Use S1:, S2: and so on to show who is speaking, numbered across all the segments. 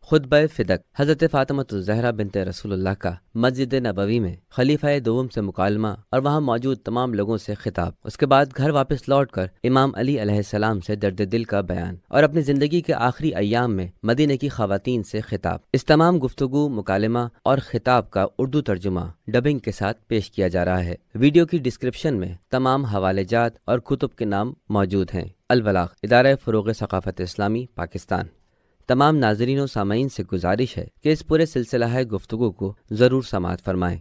S1: خطبہ فدق حضرت فاطمۃ الزہرا بنت رسول اللہ کا مسجد نبوی میں خلیفہ دوم سے مکالمہ اور وہاں موجود تمام لوگوں سے خطاب۔ اس کے بعد گھر واپس لوٹ کر امام علی علیہ السلام سے درد دل کا بیان اور اپنی زندگی کے آخری ایام میں مدینہ کی خواتین سے خطاب۔ اس تمام گفتگو، مکالمہ اور خطاب کا اردو ترجمہ ڈبنگ کے ساتھ پیش کیا جا رہا ہے۔ ویڈیو کی ڈسکرپشن میں تمام حوالے جات اور کتب کے نام موجود ہیں۔ البلاغ، ادارہ فروغ ثقافت اسلامی، پاکستان۔ تمام ناظرین و سامعین سے گزارش ہے کہ اس پورے سلسلہ گفتگو کو ضرور سماعت فرمائیں۔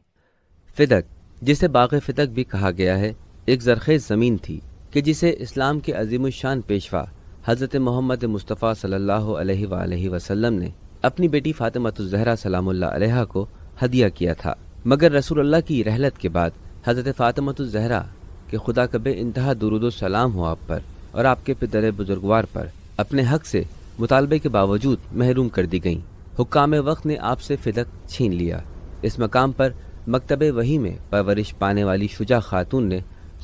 S1: فدق، جسے باغ فدق بھی کہا گیا ہے، ایک زرخیز زمین تھی کہ جسے اسلام کے عظیم الشان پیشوا حضرت محمد مصطفیٰ صلی اللہ علیہ وآلہ وسلم نے اپنی بیٹی فاطمۃ الزہرا سلام اللہ علیہا کو ہدیہ کیا تھا۔ مگر رسول اللہ کی رحلت کے بعد حضرت فاطمۃ الزہرا کہ خدا کا بے انتہا درود و سلام ہو آپ پر اور آپ کے پدر بزرگوار پر، اپنے حق سے مطالبے کے باوجود محروم کر دی گئیں۔ حکام وقت نے آپ سے فدق چھین لیا۔ اس مقام پر مکتب وحی میں پرورش پانے والی شجاع خاتون نے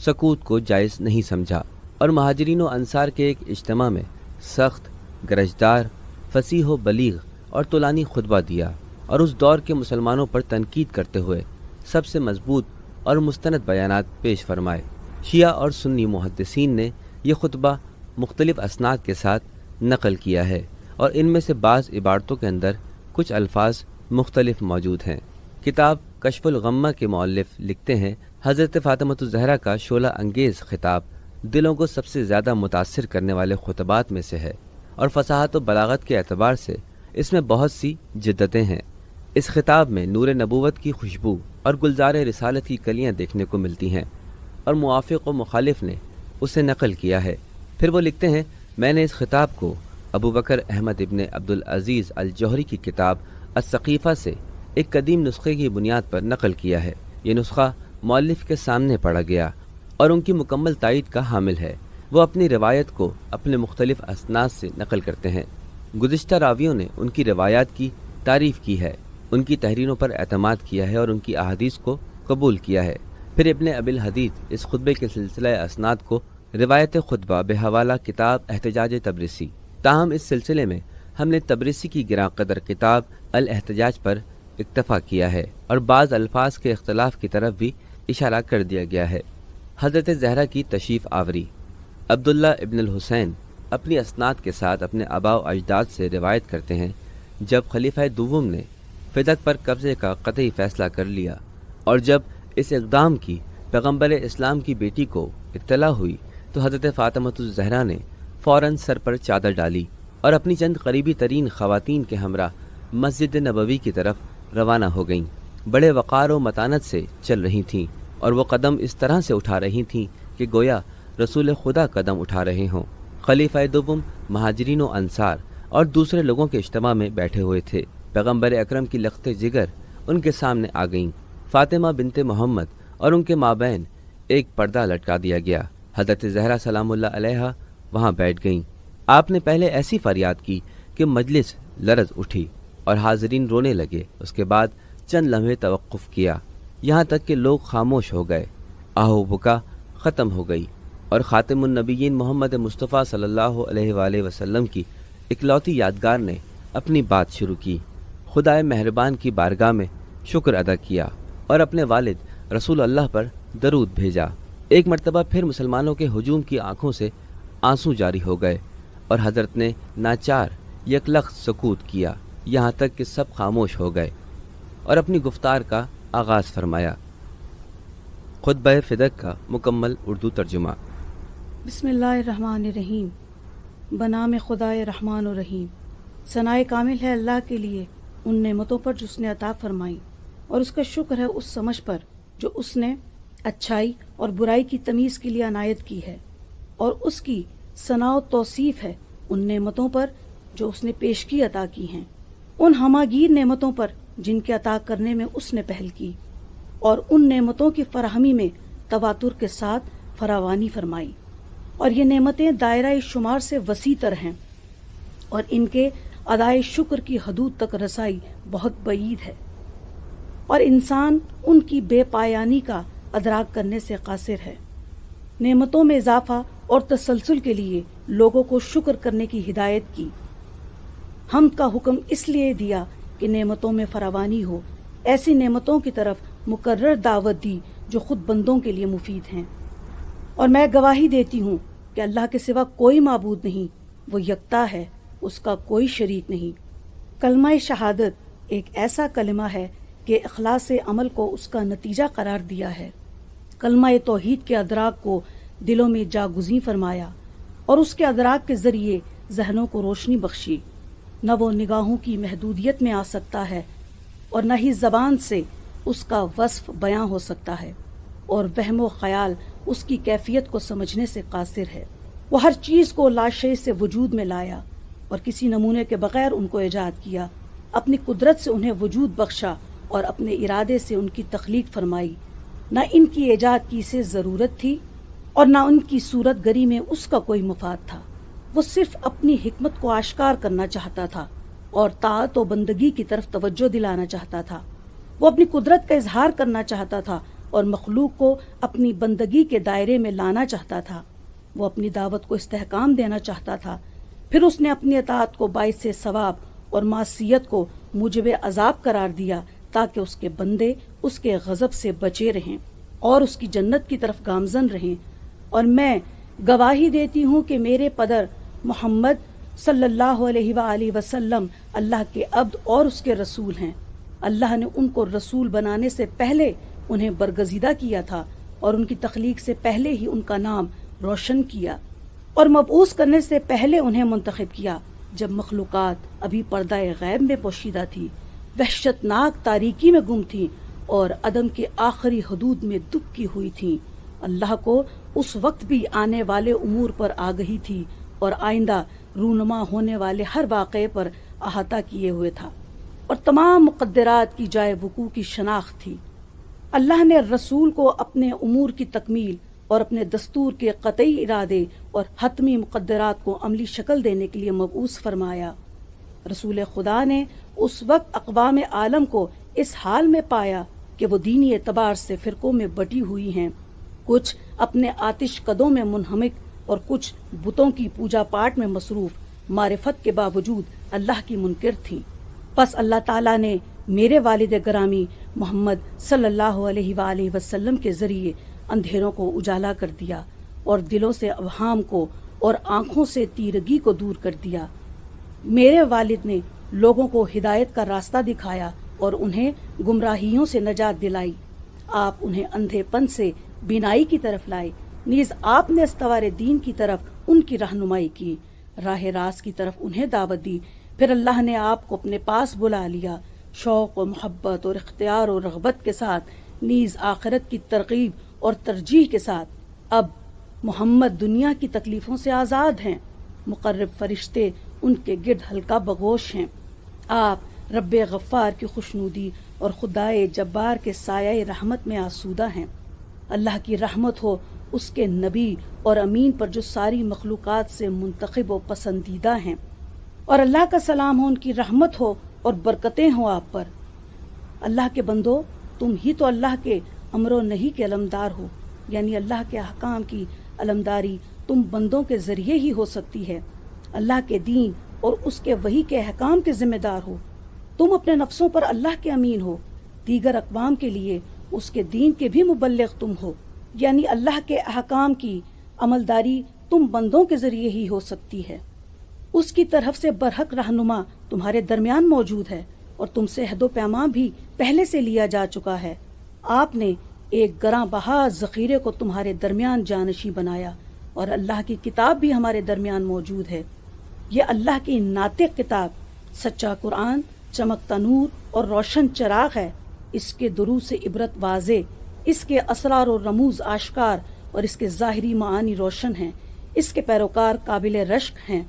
S1: سکوت کو جائز نہیں سمجھا اور مہاجرین و انصار کے ایک اجتماع میں سخت، گرجدار، فصیح و بلیغ اور طولانی خطبہ دیا اور اس دور کے مسلمانوں پر تنقید کرتے ہوئے سب سے مضبوط اور مستند بیانات پیش فرمائے۔ شیعہ اور سنی محدثین نے یہ خطبہ مختلف اسناد کے ساتھ نقل کیا ہے اور ان میں سے بعض عبارتوں کے اندر کچھ الفاظ مختلف موجود ہیں۔ کتاب کشف الغمہ کے مؤلف لکھتے ہیں، حضرت فاطمۃ الزہرا کا شعلہ انگیز خطاب دلوں کو سب سے زیادہ متاثر کرنے والے خطبات میں سے ہے اور فصاحت و بلاغت کے اعتبار سے اس میں بہت سی جدتیں ہیں۔ اس خطاب میں نور نبوت کی خوشبو اور گلزار رسالت کی کلیاں دیکھنے کو ملتی ہیں اور موافق و مخالف نے اسے نقل کیا ہے۔ پھر وہ لکھتے ہیں، میں نے اس خطاب کو ابو بکر احمد ابن عبدالعزیز الجوہری کی کتاب السقیفہ سے ایک قدیم نسخے کی بنیاد پر نقل کیا ہے۔ یہ نسخہ مؤلف کے سامنے پڑھا گیا اور ان کی مکمل تائید کا حامل ہے۔ وہ اپنی روایت کو اپنے مختلف اسناد سے نقل کرتے ہیں۔ گزشتہ راویوں نے ان کی روایات کی تعریف کی ہے، ان کی تحریروں پر اعتماد کیا ہے اور ان کی احادیث کو قبول کیا ہے۔ پھر ابن ابی الحدید اس خطبے کے سلسلہ اسناد کو روایت خطبہ بحوالہ کتاب احتجاج تبریسی۔ تاہم اس سلسلے میں ہم نے تبریسی کی گراں قدر کتاب الاحتجاج پر اکتفا کیا ہے اور بعض الفاظ کے اختلاف کی طرف بھی اشارہ کر دیا گیا ہے۔ حضرت زہرا کی تشریف آوری۔ عبداللہ ابن الحسین اپنی اسناد کے ساتھ اپنے آباء و اجداد سے روایت کرتے ہیں، جب خلیفہ دوم نے فدق پر قبضے کا قطعی فیصلہ کر لیا اور جب اس اقدام کی پیغمبر اسلام کی بیٹی کو اطلاع ہوئی تو حضرت فاطمۃ الزہرا نے فوراً سر پر چادر ڈالی اور اپنی چند قریبی ترین خواتین کے ہمراہ مسجد نبوی کی طرف روانہ ہو گئیں۔ بڑے وقار و متانت سے چل رہی تھیں اور وہ قدم اس طرح سے اٹھا رہی تھیں کہ گویا رسول خدا قدم اٹھا رہے ہوں۔ خلیفہ دوم مہاجرین و انصار اور دوسرے لوگوں کے اجتماع میں بیٹھے ہوئے تھے۔ پیغمبر اکرم کی لخت جگر ان کے سامنے آ گئیں۔ فاطمہ بنت محمد اور ان کے مابین ایک پردہ لٹکا دیا گیا۔ حضرت زہرا سلام اللہ علیہا وہاں بیٹھ گئیں۔ آپ نے پہلے ایسی فریاد کی کہ مجلس لرز اٹھی اور حاضرین رونے لگے۔ اس کے بعد چند لمحے توقف کیا، یہاں تک کہ لوگ خاموش ہو گئے۔ آہو بکا ختم ہو گئی اور خاتم النبیین محمد مصطفیٰ صلی اللہ علیہ وآلہ وسلم کی اکلوتی یادگار نے اپنی بات شروع کی۔ خدائے مہربان کی بارگاہ میں شکر ادا کیا اور اپنے والد رسول اللہ پر درود بھیجا۔ ایک مرتبہ پھر مسلمانوں کے ہجوم کی آنکھوں سے آنسو جاری ہو گئے اور حضرت نے ناچار یکلخت سکوت کیا، یہاں تک کہ سب خاموش ہو گئے اور اپنی گفتار کا آغاز فرمایا۔ خطبہ فدق کا مکمل اردو ترجمہ۔
S2: بسم اللہ الرحمن الرحیم۔ بنام خدائے رحمان و رحیم۔ ثنائے کامل ہے اللہ کے لیے ان نعمتوں پر جو اس نے عطا فرمائی، اور اس کا شکر ہے اس سمجھ پر جو اس نے اچھائی اور برائی کی تمیز کے لیے عنایت کی ہے، اور اس کی ثنا و توصیف ہے ان نعمتوں پر جو اس نے پیشگی عطا کی ہیں، ان ہماگیر نعمتوں پر جن کے عطا کرنے میں اس نے پہل کی، اور ان نعمتوں کی فراہمی میں تواتر کے ساتھ فراوانی فرمائی۔ اور یہ نعمتیں دائرہ شمار سے وسیع تر ہیں، اور ان کے ادائے شکر کی حدود تک رسائی بہت بعید ہے، اور انسان ان کی بے پایانی کا ادراک کرنے سے قاصر ہے۔ نعمتوں میں اضافہ اور تسلسل کے لیے لوگوں کو شکر کرنے کی ہدایت کی۔ حمد کا حکم اس لیے دیا کہ نعمتوں میں فراوانی ہو، ایسی نعمتوں کی طرف مقرر دعوت دی جو خود بندوں کے لیے مفید ہیں۔ اور میں گواہی دیتی ہوں کہ اللہ کے سوا کوئی معبود نہیں، وہ یکتا ہے، اس کا کوئی شریک نہیں۔ کلمہ شہادت ایک ایسا کلمہ ہے کہ اخلاص عمل کو اس کا نتیجہ قرار دیا ہے۔ کلمہ توحید کے ادراک کو دلوں میں جاگزیں فرمایا اور اس کے ادراک کے ذریعے ذہنوں کو روشنی بخشی۔ نہ وہ نگاہوں کی محدودیت میں آ سکتا ہے اور نہ ہی زبان سے اس کا وصف بیاں ہو سکتا ہے، اور وہم و خیال اس کی کیفیت کو سمجھنے سے قاصر ہے۔ وہ ہر چیز کو لاشے سے وجود میں لایا اور کسی نمونے کے بغیر ان کو ایجاد کیا، اپنی قدرت سے انہیں وجود بخشا اور اپنے ارادے سے ان کی تخلیق فرمائی۔ نہ ان کی ایجاد کی سے ضرورت تھی اور نہ ان کی صورت گری میں اس کا کوئی مفاد تھا۔ وہ صرف اپنی حکمت کو آشکار کرنا چاہتا تھا اور طاعت و بندگی کی طرف توجہ دلانا چاہتا تھا۔ وہ اپنی قدرت کا اظہار کرنا چاہتا تھا اور مخلوق کو اپنی بندگی کے دائرے میں لانا چاہتا تھا۔ وہ اپنی دعوت کو استحکام دینا چاہتا تھا، پھر اس نے اپنی اطاعت کو باعث ثواب اور معصیت کو موجب عذاب قرار دیا تاکہ اس کے بندے اس کے غضب سے بچے رہیں اور اس کی جنت کی طرف گامزن رہیں۔ اور میں گواہی دیتی ہوں کہ میرے پدر محمد صلی اللہ علیہ وآلہ وسلم اللہ کے عبد اور اس کے رسول ہیں۔ اللہ نے ان کو رسول بنانے سے پہلے انہیں برگزیدہ کیا تھا اور ان کی تخلیق سے پہلے ہی ان کا نام روشن کیا، اور مبعوث کرنے سے پہلے انہیں منتخب کیا جب مخلوقات ابھی پردہ غیب میں پوشیدہ تھی، وحشتناک تاریکی میں گم تھی اور عدم کے آخری حدود میں دبکی ہوئی تھی۔ اللہ کو اس وقت بھی آنے والے امور پر آگہی تھی اور آئندہ رونما ہونے والے ہر واقعے پر احاطہ کیے ہوئے تھا، اور تمام مقدرات کی جائے وقوع کی شناخت تھی۔ اللہ نے رسول کو اپنے امور کی تکمیل اور اپنے دستور کے قطعی ارادے اور حتمی مقدرات کو عملی شکل دینے کے لیے مبعوث فرمایا۔ رسول خدا نے اس وقت اقوام عالم کو اس حال میں پایا کہ وہ دینی اعتبار سے فرقوں میں بٹی ہوئی ہیں، کچھ اپنے آتش قدوں میں منہمک اور کچھ بتوں کی پوجا پاٹ میں مصروف، معرفت کے باوجود اللہ کی منکر تھیں۔ پس اللہ تعالیٰ نے میرے والد گرامی محمد صلی اللہ علیہ وآلہ وسلم کے ذریعے اندھیروں کو اجالا کر دیا اور دلوں سے اوہام کو اور آنکھوں سے تیرگی کو دور کر دیا۔ میرے والد نے لوگوں کو ہدایت کا راستہ دکھایا اور انہیں گمراہیوں سے نجات دلائی۔ آپ انہیں اندھے پن سے بینائی کی طرف لائے، نیز آپ نے استوار دین کی طرف ان کی رہنمائی کی، راہ راست کی طرف انہیں دعوت دی۔ پھر اللہ نے آپ کو اپنے پاس بلا لیا، شوق و محبت اور اختیار و رغبت کے ساتھ، نیز آخرت کی ترغیب اور ترجیح کے ساتھ۔ اب محمد دنیا کی تکلیفوں سے آزاد ہیں، مقرب فرشتے ان کے گرد حلقہ بغوش ہیں۔ آپ رب غفار کی خوشنودی اور خدائے جبار کے سایہ رحمت میں آسودہ ہیں۔ اللہ کی رحمت ہو اس کے نبی اور امین پر جو ساری مخلوقات سے منتخب و پسندیدہ ہیں، اور اللہ کا سلام ہو، ان کی رحمت ہو اور برکتیں ہوں آپ پر۔ اللہ کے بندو، تم ہی تو اللہ کے امر و نہی کے علمدار ہو، یعنی اللہ کے احکام کی علمداری تم بندوں کے ذریعے ہی ہو سکتی ہے۔ اللہ کے دین اور اس کے وحی کے احکام کے ذمہ دار ہو۔ تم اپنے نفسوں پر اللہ کے امین ہو، دیگر اقوام کے لیے اس کے دین کے بھی مبلغ تم ہو، یعنی اللہ کے احکام کی عملداری تم بندوں کے ذریعے ہی ہو سکتی ہے۔ اس کی طرف سے برحق رہنما تمہارے درمیان موجود ہے اور تم سے عہد و پیمان بھی پہلے سے لیا جا چکا ہے۔ آپ نے ایک گراں بہا ذخیرے کو تمہارے درمیان جانشیں بنایا، اور اللہ کی کتاب بھی ہمارے درمیان موجود ہے۔ یہ اللہ کی ناطق کتاب، سچا قرآن، چمکتا نور اور روشن چراغ ہے۔ اس کے دروس سے عبرت واضح، اس کے اسرار و رموز آشکار، اور اس کے ظاہری معانی روشن ہیں۔ اس کے پیروکار قابل رشک ہیں۔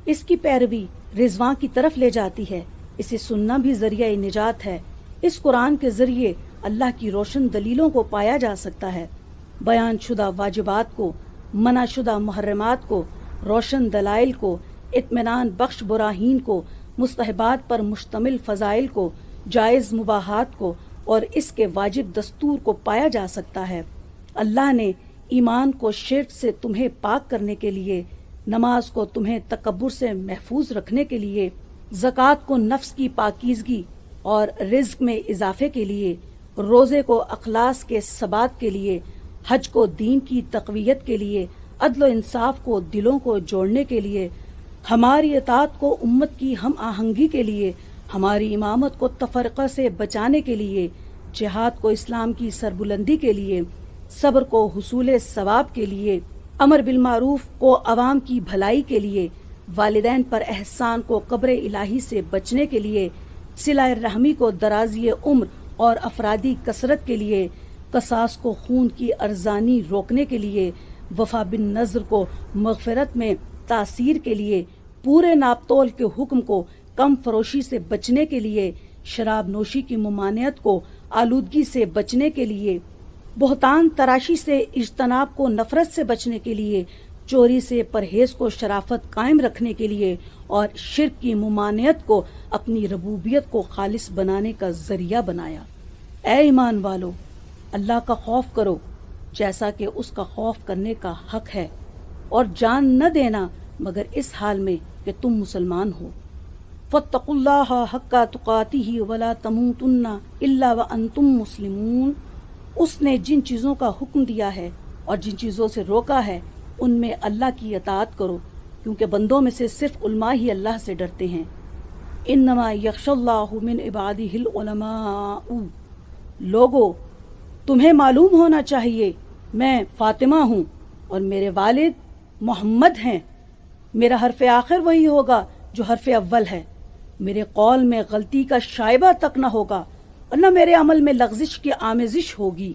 S2: اس کی پیروی رضواں کی طرف لے جاتی ہے۔ اسے سننا بھی ذریعہ نجات ہے۔ اس قرآن کے ذریعے اللہ کی روشن دلیلوں کو پایا جا سکتا ہے، بیان شدہ واجبات کو، منع شدہ محرمات کو، روشن دلائل کو، اطمینان بخش براہین کو، مستحبات پر مشتمل فضائل کو، جائز مباحات کو، اور اس کے واجب دستور کو پایا جا سکتا ہے۔ اللہ نے ایمان کو شرک سے تمہیں پاک کرنے کے لیے، نماز کو تمہیں تکبر سے محفوظ رکھنے کے لیے، زکوٰۃ کو نفس کی پاکیزگی اور رزق میں اضافے کے لیے، روزے کو اخلاص کے ثبات کے لیے، حج کو دین کی تقویت کے لیے، عدل و انصاف کو دلوں کو جوڑنے کے لیے، ہماری اطاعت کو امت کی ہم آہنگی کے لیے، ہماری امامت کو تفرقہ سے بچانے کے لیے، جہاد کو اسلام کی سربلندی کے لیے، صبر کو حصول ثواب کے لیے، امر بالمعروف کو عوام کی بھلائی کے لیے، والدین پر احسان کو قبر الہی سے بچنے کے لیے، صلہ رحمی کو درازی عمر اور افرادی کثرت کے لیے، قصاص کو خون کی ارزانی روکنے کے لیے، وفا بن نظر کو مغفرت میں تاثیر کے لیے، پورے ناپ تول کے حکم کو کم فروشی سے بچنے کے لیے، شراب نوشی کی ممانعت کو آلودگی سے بچنے کے لیے، بہتان تراشی سے اجتناب کو نفرت سے بچنے کے لیے، چوری سے پرہیز کو شرافت قائم رکھنے کے لیے، اور شرک کی ممانعت کو اپنی ربوبیت کو خالص بنانے کا ذریعہ بنایا۔ اے ایمان والو، اللہ کا خوف کرو جیسا کہ اس کا خوف کرنے کا حق ہے، اور جان نہ دینا مگر اس حال میں کہ تم مسلمان ہو۔ فاتقوا اللہ حق تقاتہ ولا تموتن الا وانتم مسلمون۔ اس نے جن چیزوں کا حکم دیا ہے اور جن چیزوں سے روکا ہے ان میں اللہ کی اطاعت کرو، کیونکہ بندوں میں سے صرف علماء ہی اللہ سے ڈرتے ہیں۔ انما یخشی اللہ من عبادہ العلماء۔ لوگو، تمہیں معلوم ہونا چاہیے میں فاطمہ ہوں اور میرے والد محمد ہیں۔ میرا حرف آخر وہی ہوگا جو حرف اول ہے۔ میرے قول میں غلطی کا شائبہ تک نہ ہوگا اور نہ میرے عمل میں لغزش کی آمیزش ہوگی،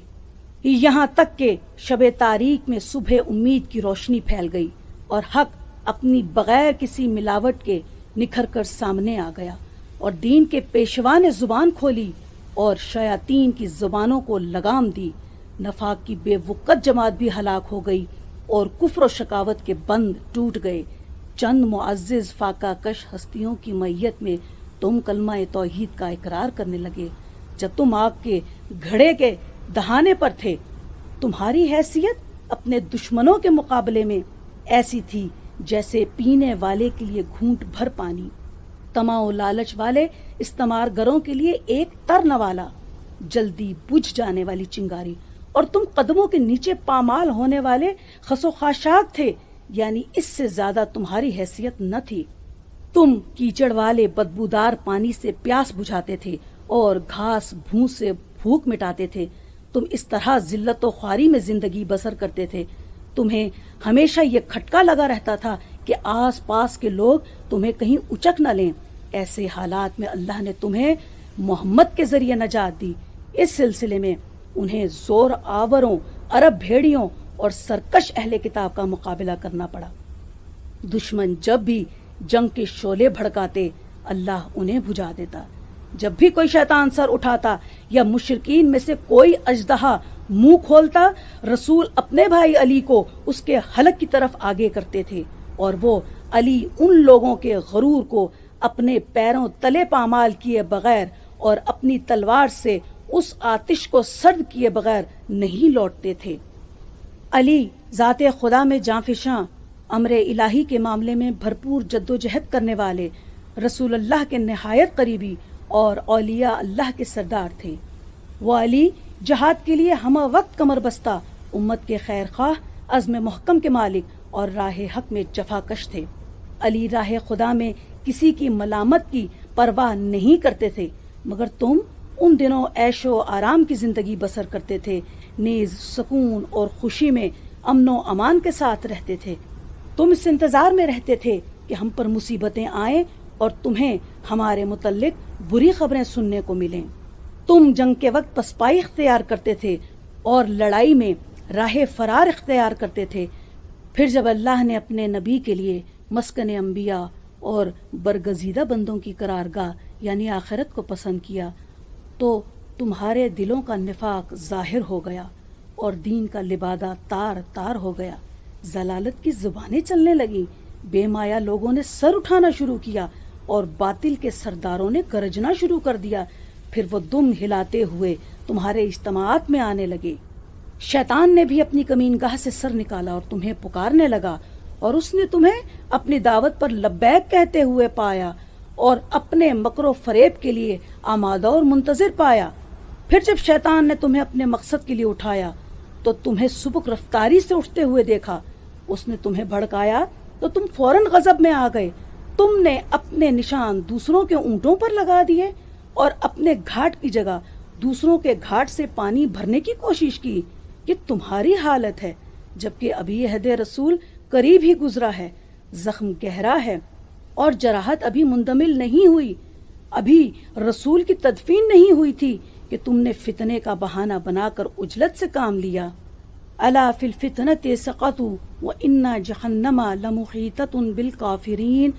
S2: یہاں تک کہ شب تاریک میں صبح امید کی روشنی پھیل گئی اور حق اپنی بغیر کسی ملاوٹ کے نکھر کر سامنے آ گیا، اور دین کے پیشوا نے زبان کھولی اور شیاطین کی زبانوں کو لگام دی۔ نفاق کی بے وقت جماعت بھی ہلاک ہو گئی اور کفر و شقاوت کے بند ٹوٹ گئے۔ چند معزز فاقہ کش ہستیوں کی میت میں تم کلمہ توحید کا اقرار کرنے لگے جب تم آگ کے گھڑے کے دہانے پر تھے۔ تمہاری حیثیت اپنے دشمنوں کے مقابلے میں ایسی تھی جیسے پینے والے کے لیے گھونٹ بھر پانی، طمع و لالچ والے استعمار گروں کے لیے ایک ترن والا، جلدی بجھ جانے والی چنگاری، اور تم قدموں کے نیچے پامال ہونے والے خس و خاشاک تھے، یعنی اس سے زیادہ تمہاری حیثیت نہ تھی۔ تم کیچڑ والے بدبودار پانی سے پیاس بجھاتے تھے اور گھاس بھوس سے بھوک مٹاتے تھے۔ تم اس طرح ذلت و خواری میں زندگی بسر کرتے تھے۔ تمہیں ہمیشہ یہ کھٹکا لگا رہتا تھا کہ آس پاس کے لوگ تمہیں کہیں اچک نہ لیں۔ ایسے حالات میں اللہ نے تمہیں محمد کے ذریعے نجات دی۔ اس سلسلے میں انہیں زور آوروں، عرب بھیڑیوں اور سرکش اہل کتاب کا مقابلہ کرنا پڑا۔ دشمن جب بھی جنگ کے شعلے بھڑکاتے اللہ انہیں بجھا دیتا۔ جب بھی کوئی شیطان سر اٹھاتا یا مشرکین میں سے کوئی اژدہا منہ کھولتا، رسول اپنے بھائی علی کو اس کے حلق کی طرف آگے کرتے تھے، اور وہ علی ان لوگوں کے غرور کو اپنے پیروں تلے پامال کیے بغیر اور اپنی تلوار سے اس آتش کو سرد کیے بغیر نہیں لوٹتے تھے۔ علی ذات خدا میں جانفشاں، امر الہی کے معاملے میں بھرپور جد و جہد کرنے والے، رسول اللہ کے نہایت قریبی اور اولیاء اللہ کے سردار تھے۔ وہ علی جہاد کے لیے ہمہ وقت کمر بستہ، امت کے خیر خواہ، عزم محکم کے مالک اور راہ حق میں جفا کش تھے۔ علی راہ خدا میں کسی کی ملامت کی پرواہ نہیں کرتے تھے، مگر تم ان دنوں عیش و آرام کی زندگی بسر کرتے تھے، نیز سکون اور خوشی میں امن و امان کے ساتھ رہتے تھے۔ تم اس انتظار میں رہتے تھے کہ ہم پر مصیبتیں آئیں اور تمہیں ہمارے متعلق بری خبریں سننے کو ملیں۔ تم جنگ کے وقت پسپائی اختیار کرتے تھے اور لڑائی میں راہ فرار اختیار کرتے تھے۔ پھر جب اللہ نے اپنے نبی کے لیے مسکن انبیاء اور برگزیدہ بندوں کی قرارگاہ یعنی آخرت کو پسند کیا تو تمہارے دلوں کا نفاق ظاہر ہو گیا اور دین کا لبادہ تار تار ہو گیا۔ ضلالت کی زبانیں چلنے لگیں، بے مایا لوگوں نے سر اٹھانا شروع کیا اور باطل کے سرداروں نے گرجنا شروع کر دیا۔ پھر وہ دم ہلاتے ہوئے تمہارے اجتماعات میں آنے لگے۔ شیطان نے بھی اپنی کمین گاہ سے سر نکالا اور تمہیں پکارنے لگا، اور اس نے تمہیں اپنی دعوت پر لبیک کہتے ہوئے پایا اور اپنے مکر و فریب کے لیے آمادہ اور منتظر پایا۔ پھر جب شیطان نے تمہیں اپنے مقصد کے لیے اٹھایا تو تمہیں سبک رفتاری سے اٹھتے ہوئے دیکھا۔ اس نے تمہیں بھڑکایا تو تم فوراً غضب میں آ گئے۔ تم نے اپنے نشان دوسروں کے اونٹوں پر لگا دیے اور اپنے گھاٹ کی جگہ دوسروں کے گھاٹ سے پانی بھرنے کی کوشش کی۔ یہ تمہاری حالت ہے، جبکہ ابھی عہد رسول قریب ہی گزرا ہے، زخم گہرا ہے اور جراحت ابھی مندمل نہیں ہوئی۔ ابھی رسول کی تدفین نہیں ہوئی تھی کہ تم نے فتنے کا بہانہ بنا کر عجلت سے کام لیا۔ الا فی الفتنۃ سقطوا وان جہنم لمحیطۃ بالکافرین۔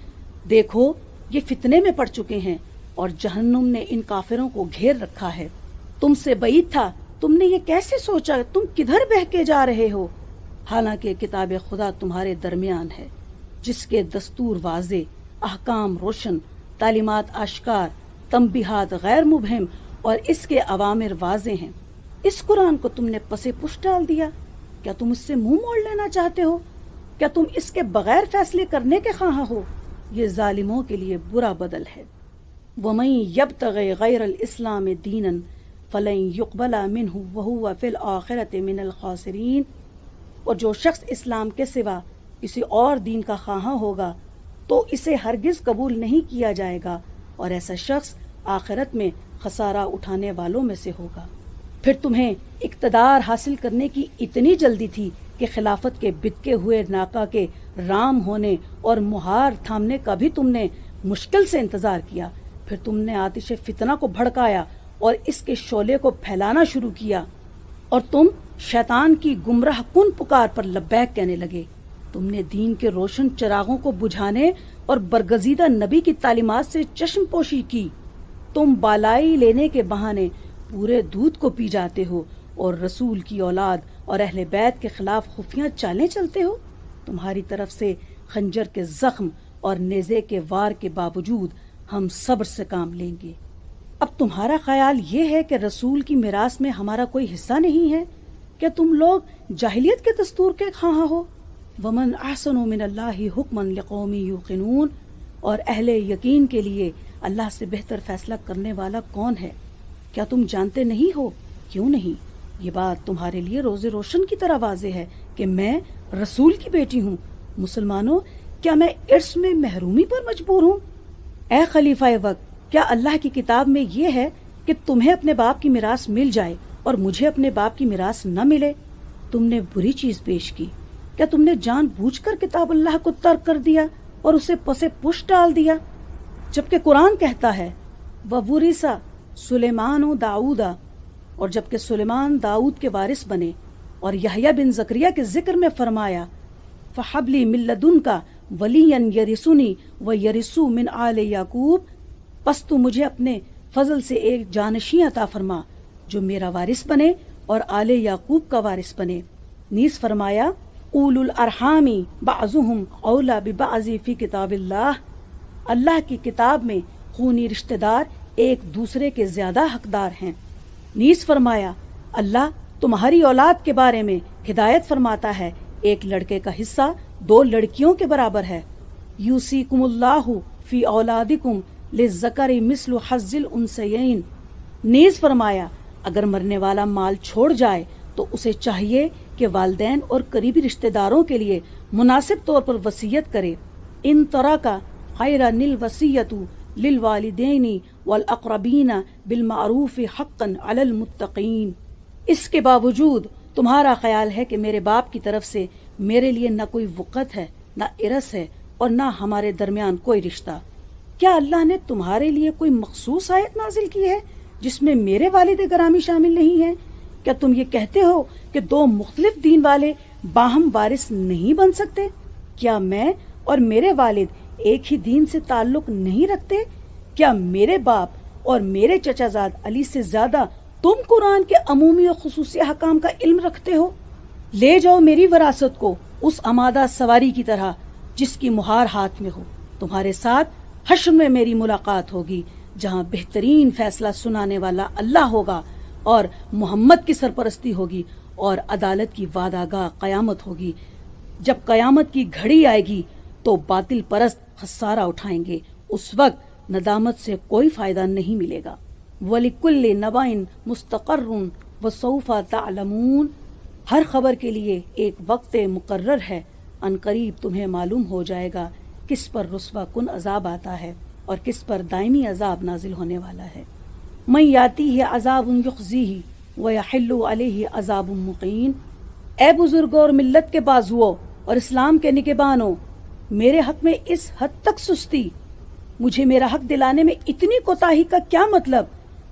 S2: دیکھو، یہ فتنے میں پڑ چکے ہیں اور جہنم نے ان کافروں کو گھیر رکھا ہے۔ تم سے بعید تھا، تم نے یہ کیسے سوچا؟ تم کدھر بہکے جا رہے ہو؟ حالانکہ کتاب خدا تمہارے درمیان ہے، جس کے دستور واضح، احکام روشن، تعلیمات آشکار، تنبیہات غیر مبہم اور اس کے اوامر واضح ہیں۔ اس قرآن کو تم نے پسے پش ڈال دیا۔ کیا تم اس سے منہ موڑ لینا چاہتے ہو؟ کیا تم اس کے بغیر فیصلے کرنے کے خواہاں ہو؟ یہ ظالموں کے لیے برا بدل ہے۔ وَمَن يَبْتَغِ غَيْرَ الْإِسْلَامِ دِينًا فَلَن يُقْبَلَ مِنْهُ وَهُوَ فِي الْآخِرَةِ مِنَ الْخَاسِرِينَ۔ اور جو شخص اسلام کے سوا کسی اور دین کا خواہاں ہوگا تو اسے ہرگز قبول نہیں کیا جائے گا اور ایسا شخص آخرت میں خسارہ اٹھانے والوں میں سے ہوگا۔ پھر تمہیں اقتدار حاصل کرنے کی اتنی جلدی تھی کہ خلافت کے بتکے ہوئے ناکا کے رام ہونے اور مہار تھامنے کا بھی تم نے مشکل سے انتظار کیا۔ پھر تم نے آتش فتنہ کو بھڑکایا اور اس کے شعلے کو پھیلانا شروع کیا، اور تم شیطان کی گمراہ کن پکار پر لبیک کہنے لگے۔ تم نے دین کے روشن چراغوں کو بجھانے اور برگزیدہ نبی کی تعلیمات سے چشم پوشی کی۔ تم بالائی لینے کے بہانے پورے دودھ کو پی جاتے ہو اور رسول کی اولاد اور اہل بیت کے خلاف خفیہ چالیں چلتے ہو۔ تمہاری طرف سے خنجر کے زخم اور نیزے کے وار کے باوجود ہم صبر سے کام لیں گے۔ اب تمہارا خیال یہ ہے کہ رسول کی میراث میں ہمارا کوئی حصہ نہیں ہے؟ کیا تم لوگ جاہلیت کے دستور کے خواہاں ہو؟ وَمَنْ أَحْسَنُ مِنَ اللَّهِ حُكْمًا لِقَوْمٍ يُوقِنُونَ۔ اور اہل یقین کے لیے اللہ سے بہتر فیصلہ کرنے والا کون ہے؟ کیا تم جانتے نہیں ہو؟ کیوں نہیں؟ یہ بات تمہارے لیے روز روشن کی طرح واضح ہے کہ میں رسول کی بیٹی ہوں۔ مسلمانوں، کیا میں ارث میں محرومی پر مجبور ہوں؟ اے خلیفہ وقت، کیا اللہ کی کتاب میں یہ ہے کہ تمہیں اپنے باپ کی میراث مل جائے اور مجھے اپنے باپ کی میراث نہ ملے؟ تم نے بری چیز پیش کی۔ کیا تم نے جان بوجھ کر کتاب اللہ کو ترک کر دیا اور اسے پسے پش ڈال دیا؟ جبکہ قرآن کہتا ہے وَوُرِثَ سُلَیمَانُ دَاؤُدَ، اور جبکہ سلیمان داؤد کے وارث بنے، اور یحییٰ بن زکریا کے ذکر میں فرمایا فَحَبْ لِی مِن لَدُنْکَ وَلِیًّا یَرِثُنِی وَیَرِثُ مِنْ آلِ یعقوب، پس تو مجھے اپنے فضل سے ایک جانشین عطا فرما جو میرا وارث بنے اور آل یعقوب کا وارث بنے۔ نیز فرمایا اولو الارحام بعضهم اولی ببعض فی کتاب اللہ، اللہ کی کتاب میں خونی رشتہ دار ایک دوسرے کے زیادہ حقدار ہیں۔ نیز فرمایا اللہ تمہاری اولاد کے بارے میں ہدایت فرماتا ہے، ایک لڑکے کا حصہ 2 لڑکیوں کے برابر ہے۔ یوصیکم اللہ فی اولادکم للذکر مثل حظ الانثیین۔ نیز فرمایا اگر مرنے والا مال چھوڑ جائے تو اسے چاہیے کہ والدین اور قریبی رشتہ داروں کے لیے مناسب طور پر وصیت کرے۔ ان ترک خیرا الوصیۃ للوالدین والاقربین بالمعروف حقا علی المتقین۔ اس کے باوجود تمہارا خیال ہے کہ میرے باپ کی طرف سے میرے لیے نہ کوئی وقت ہے، نہ ارث ہے اور نہ ہمارے درمیان کوئی رشتہ۔ کیا اللہ نے تمہارے لیے کوئی مخصوص آیت نازل کی ہے جس میں میرے والد گرامی شامل نہیں ہیں؟ کیا تم یہ کہتے ہو کہ 2 مختلف دین والے باہم وارث نہیں بن سکتے؟ کیا میں اور میرے والد ایک ہی دین سے تعلق نہیں رکھتے؟ کیا میرے باپ اور میرے چچا زاد علی سے زیادہ تم قرآن کے عمومی اور خصوصی احکام کا علم رکھتے ہو؟ لے جاؤ میری وراثت کو اس آمادہ سواری کی طرح جس کی مہار ہاتھ میں ہو۔ تمہارے ساتھ حشر میں میری ملاقات ہوگی، جہاں بہترین فیصلہ سنانے والا اللہ ہوگا اور محمد کی سرپرستی ہوگی اور عدالت کی وعدہ گاہ قیامت ہوگی۔ جب قیامت کی گھڑی آئے گی تو باطل پرست خسارہ اٹھائیں گے۔ اس وقت ندامت سے کوئی فائدہ نہیں ملے گا۔ وَلِكُلِّ نَبَإٍ مُسْتَقَرٌّ وَسَوْفَ تَعْلَمُونَ، ہر خبر کے لیے ایک وقت مقرر ہے، ان قریب تمہیں معلوم ہو جائے گا کس پر رسوا کن عذاب آتا ہے اور کس پر دائمی عذاب نازل ہونے والا ہے۔ مَن یاتیہ عذاب یخزیہ ویحل علیہ عذاب مقیم، اے بزرگوں اور ملت کے بازوؤں اور اسلام کے نگہبانوں، میرے حق میں اس حد تک سستی، مجھے میرا حق دلانے میں اتنی کوتاہی کا کیا مطلب؟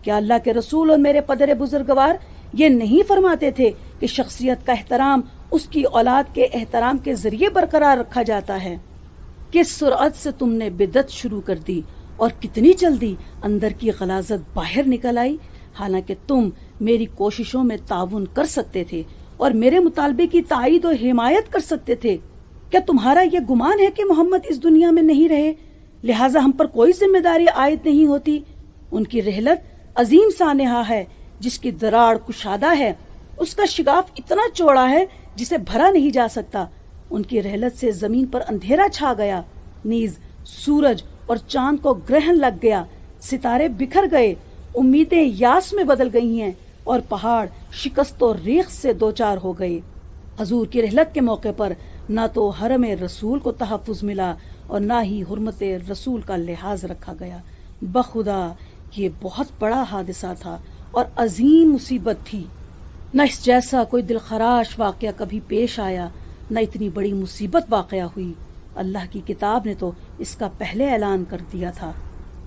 S2: کیا اللہ کے رسول اور میرے پدر بزرگوار یہ نہیں فرماتے تھے کہ شخصیت کا احترام اس کی اولاد کے احترام کے ذریعے برقرار رکھا جاتا ہے؟ کس سرعت سے تم نے بدعت شروع کر دی اور کتنی جلدی اندر کی غلاظت باہر نکل آئی، حالانکہ تم میری کوششوں میں تعاون کر سکتے تھے اور میرے مطالبے کی تائید و حمایت کر سکتے تھے۔ کیا تمہارا یہ گمان ہے کہ محمد اس دنیا میں نہیں رہے لہٰذا ہم پر کوئی ذمہ داری عائد نہیں ہوتی؟ ان کی رحلت عظیم سانحہ ہے جس کی دراڑ کشادہ ہے، اس کا شگاف اتنا چوڑا ہے جسے بھرا نہیں جا سکتا۔ ان کی رحلت سے زمین پر اندھیرا چھا گیا، نیز سورج اور چاند کو گرہن لگ گیا، ستارے بکھر گئے، امیدیں یاس میں بدل گئی ہیں اور پہاڑ شکست و ریخت سے دوچار ہو گئے۔ حضور کی رحلت کے موقع پر نہ تو حرم رسول کو تحفظ ملا اور نہ ہی حرمت رسول کا لحاظ رکھا گیا۔ بخدا یہ بہت بڑا حادثہ تھا اور عظیم مصیبت تھی، نہ اس جیسا کوئی دلخراش واقعہ کبھی پیش آیا، نہ اتنی بڑی مصیبت واقعہ ہوئی۔ اللہ کی کتاب نے تو اس کا پہلے اعلان کر دیا تھا،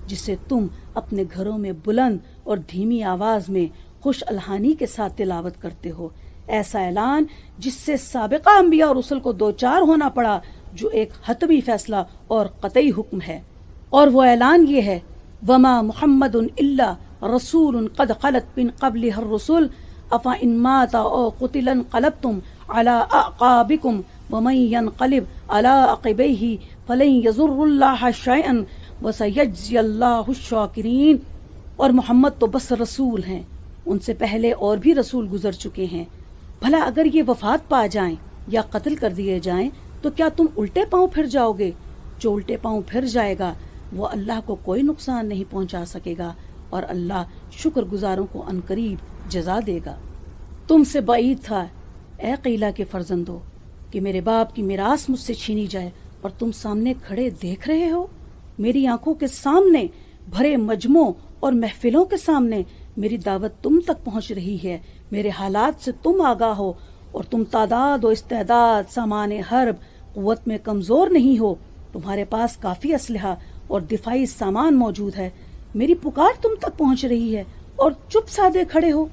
S2: جسے تم اپنے گھروں میں بلند اور دھیمی آواز میں خوش الحانی کے ساتھ تلاوت کرتے ہو، ایسا اعلان جس سے سابقہ انبیاء اور رسل کو دوچار ہونا پڑا، جو ایک حتمی فیصلہ اور قطعی حکم ہے، اور وہ اعلان یہ ہے: وما محمد الا رسول قد خلت من قبلہ الرسل افإن مات او قتل انقلبتم على اعقابکم ومن ينقلب على عقبیہ فلن یضر اللہ شیئا وسیجزی اللہ الشاکرین۔ اور محمد تو بس رسول ہیں، ان سے پہلے اور بھی رسول گزر چکے ہیں، بھلا اگر یہ وفات پا جائیں یا قتل کر دیے جائیں تو کیا تم الٹے پاؤں پھر جاؤ گے؟ جو الٹے پاؤں پھر جائے گا وہ اللہ کو کوئی نقصان نہیں پہنچا سکے گا، اور اللہ شکر گزاروں کو عنقریب جزا دے گا۔ تم سے بعید تھا اے قیلہ کے فرزندو کہ میرے باپ کی میراث مجھ سے چھینی جائے، اور تم سامنے کھڑے دیکھ رہے ہو، میری آنکھوں کے سامنے بھرے مجمعوں اور محفلوں کے سامنے میری دعوت تم تک پہنچ رہی ہے، میرے حالات سے تم آگاہ ہو، اور تم تعداد و استعداد، سامان حرب، قوت میں کمزور نہیں ہو، تمہارے پاس کافی اسلحہ اور دفاعی سامان موجود ہے، میری پکار تم تک پہنچ رہی ہے اور چپ سادے کھڑے ہو۔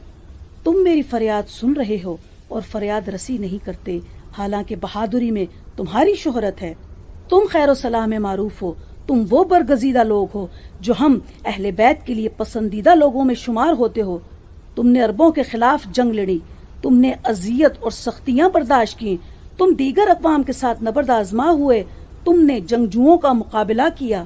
S2: تم میری فریاد سن رہے ہو اور فریاد رسی نہیں کرتے، حالانکہ بہادری میں تمہاری شہرت ہے، تم خیر و صلاح میں معروف ہو، تم وہ برگزیدہ لوگ ہو جو ہم اہل بیت کے لیے پسندیدہ لوگوں میں شمار ہوتے ہو۔ تم نے عربوں کے خلاف جنگ لڑی، تم نے اذیت اور سختیاں برداشت کی، تم دیگر اقوام کے ساتھ نبرد آزما ہوئے، تم نے جنگجوؤں کا مقابلہ کیا،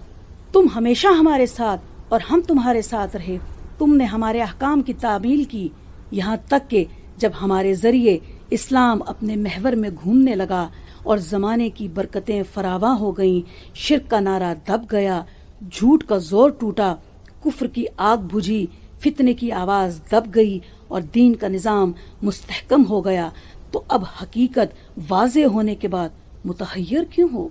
S2: تم ہمیشہ ہمارے ساتھ اور ہم تمہارے ساتھ رہے، تم نے ہمارے احکام کی تعمیل کی، یہاں تک کہ جب ہمارے ذریعے اسلام اپنے محور میں گھومنے لگا اور زمانے کی برکتیں فراواں ہو گئیں، شرک کا نعرہ دب گیا، جھوٹ کا زور ٹوٹا، کفر کی آگ بجھی، فتنے کی آواز دب گئی اور دین کا نظام مستحکم ہو گیا، تو اب حقیقت واضح ہونے کے بعد متحیر کیوں ہو؟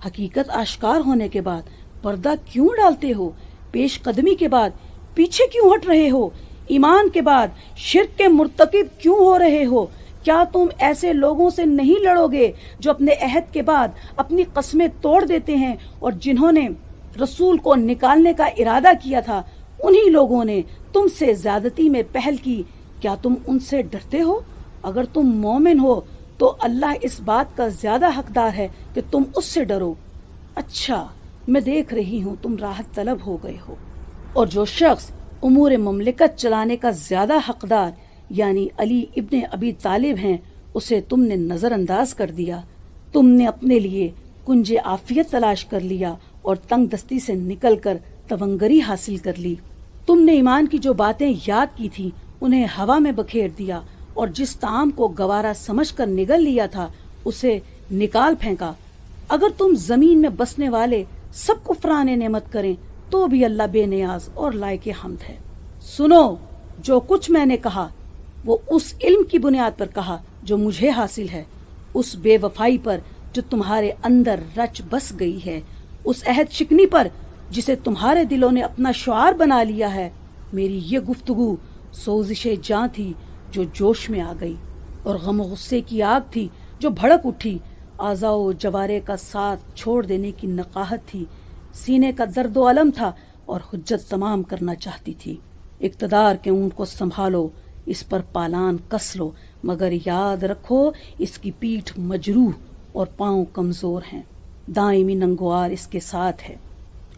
S2: حقیقت آشکار ہونے کے بعد پردہ کیوں ڈالتے ہو؟ پیش قدمی کے بعد پیچھے کیوں ہٹ رہے ہو؟ ایمان کے بعد شرک کے مرتکب کیوں ہو رہے ہو؟ کیا تم ایسے لوگوں سے نہیں لڑو گے جو اپنے عہد کے بعد اپنی قسمیں توڑ دیتے ہیں، اور جنہوں نے رسول کو نکالنے کا ارادہ کیا تھا انہی لوگوں نے تم سے زیادتی میں پہل کی؟ کیا تم ان سے ڈرتے ہو؟ اگر تم مومن ہو تو اللہ اس بات کا زیادہ حقدار ہے کہ تم اس سے ڈرو۔ اچھا، میں دیکھ رہی ہوں تم راحت طلب ہو گئے ہو، اور جو شخص امور مملکت چلانے کا زیادہ حقدار یعنی علی ابن ابی طالب ہیں، اسے تم نے نظر انداز کر دیا۔ تم نے اپنے لیے کنج عافیت تلاش کر لیا اور تنگ دستی سے نکل کر تونگری حاصل کر لی۔ تم نے ایمان کی جو باتیں یاد کی تھی انہیں ہوا میں بکھیر دیا، اور جس طعام کو گوارا سمجھ کر نگل لیا تھا اسے نکال پھینکا۔ اگر تم زمین میں بسنے والے سب کفران نعمت کریں تو بھی اللہ بے نیاز اور لائق حمد ہے۔ سنو، جو کچھ میں نے کہا وہ اس علم کی بنیاد پر کہا جو مجھے حاصل ہے، اس بے وفائی پر جو تمہارے اندر رچ بس گئی ہے، اس عہد شکنی پر جسے تمہارے دلوں نے اپنا شعار بنا لیا ہے۔ میری یہ گفتگو سوزش جاں تھی جو جوش میں آ گئی، اور غم و غصے کی آگ تھی جو بھڑک اٹھی۔ اعضاء و جوارے کا ساتھ چھوڑ دینے کی نقاہت تھی، سینے کا درد و علم تھا، اور حجت تمام کرنا چاہتی تھی۔ اقتدار کے اونٹ کو سنبھالو، اس پر پالان کس لو، مگر یاد رکھو اس کی پیٹھ مجروح اور پاؤں کمزور ہیں۔ دائمی ننگوار اس کے ساتھ ہے،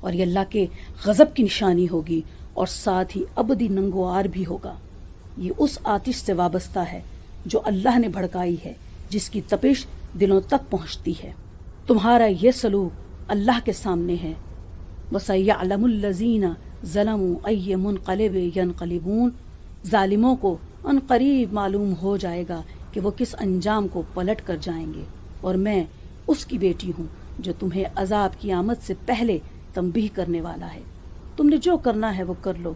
S2: اور یہ اللہ کے غضب کی نشانی ہوگی، اور ساتھ ہی ابدی ننگوار بھی ہوگا۔ یہ اس آتش سے وابستہ ہے جو اللہ نے بھڑکائی ہے، جس کی تپش دلوں تک پہنچتی ہے۔ تمہارا یہ سلوک اللہ کے سامنے ہے۔ وَسَيَعْلَمُ الَّذِينَ ظَلَمُوا أَيَّ مُنْقَلِبٍ يَنْقَلِبُونَ، ظالموں کو ان قریب معلوم ہو جائے گا کہ وہ کس انجام کو پلٹ کر جائیں گے، اور میں اس کی بیٹی ہوں جو تمہیں عذاب کی آمد سے پہلے تنبیہ کرنے والا ہے۔ تم نے جو کرنا ہے وہ کر لو،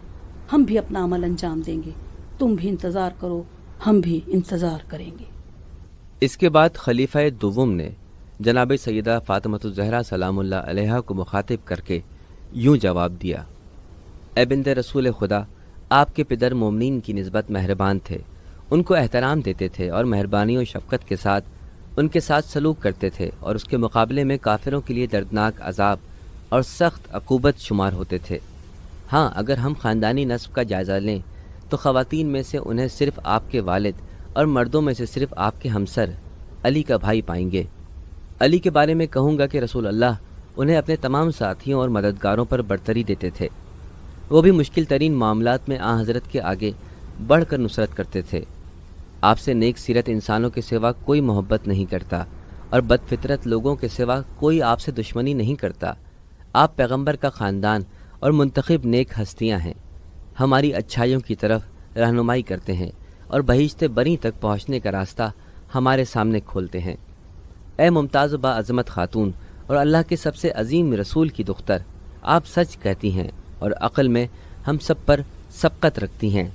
S2: ہم بھی اپنا عمل انجام دیں گے، تم بھی انتظار کرو، ہم بھی انتظار کریں گے۔
S1: اس کے بعد خلیفہ دوم نے جناب سیدہ فاطمہ الزہرا سلام اللہ علیہا کو مخاطب کر کے یوں جواب دیا: اے بنت رسول خدا، آپ کے پدر مومنین کی نسبت مہربان تھے، ان کو احترام دیتے تھے اور مہربانی و شفقت کے ساتھ ان کے ساتھ سلوک کرتے تھے، اور اس کے مقابلے میں کافروں کے لیے دردناک عذاب اور سخت عقوبت شمار ہوتے تھے۔ ہاں، اگر ہم خاندانی نسب کا جائزہ لیں تو خواتین میں سے انہیں صرف آپ کے والد اور مردوں میں سے صرف آپ کے ہمسر علی کا بھائی پائیں گے۔ علی کے بارے میں کہوں گا کہ رسول اللہ انہیں اپنے تمام ساتھیوں اور مددگاروں پر برتری دیتے تھے، وہ بھی مشکل ترین معاملات میں آن حضرت کے آگے بڑھ کر نصرت کرتے تھے۔ آپ سے نیک سیرت انسانوں کے سوا کوئی محبت نہیں کرتا، اور بد فطرت لوگوں کے سوا کوئی آپ سے دشمنی نہیں کرتا۔ آپ پیغمبر کا خاندان اور منتخب نیک ہستیاں ہیں، ہماری اچھائیوں کی طرف رہنمائی کرتے ہیں، اور بہشت بری تک پہنچنے کا راستہ ہمارے سامنے کھولتے ہیں۔ اے ممتاز و باعظمت خاتون اور اللہ کے سب سے عظیم رسول کی دختر، آپ سچ کہتی ہیں اور عقل میں ہم سب پر سبقت رکھتی ہیں،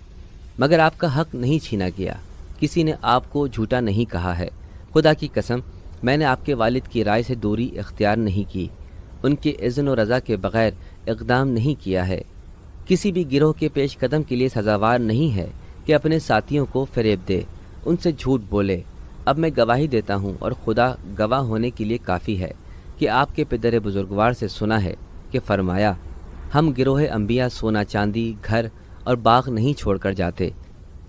S1: مگر آپ کا حق نہیں چھینا گیا، کسی نے آپ کو جھوٹا نہیں کہا ہے۔ خدا کی قسم، میں نے آپ کے والد کی رائے سے دوری اختیار نہیں کی، ان کے اذن و رضا کے بغیر اقدام نہیں کیا ہے۔ کسی بھی گروہ کے پیش قدم کے لیے سزاوار نہیں ہے کہ اپنے ساتھیوں کو فریب دے، ان سے جھوٹ بولے۔ اب میں گواہی دیتا ہوں، اور خدا گواہ ہونے کے لیے کافی ہے، کہ آپ کے پدر بزرگوار سے سنا ہے کہ فرمایا: ہم گروہ انبیاء سونا چاندی، گھر اور باغ نہیں چھوڑ کر جاتے،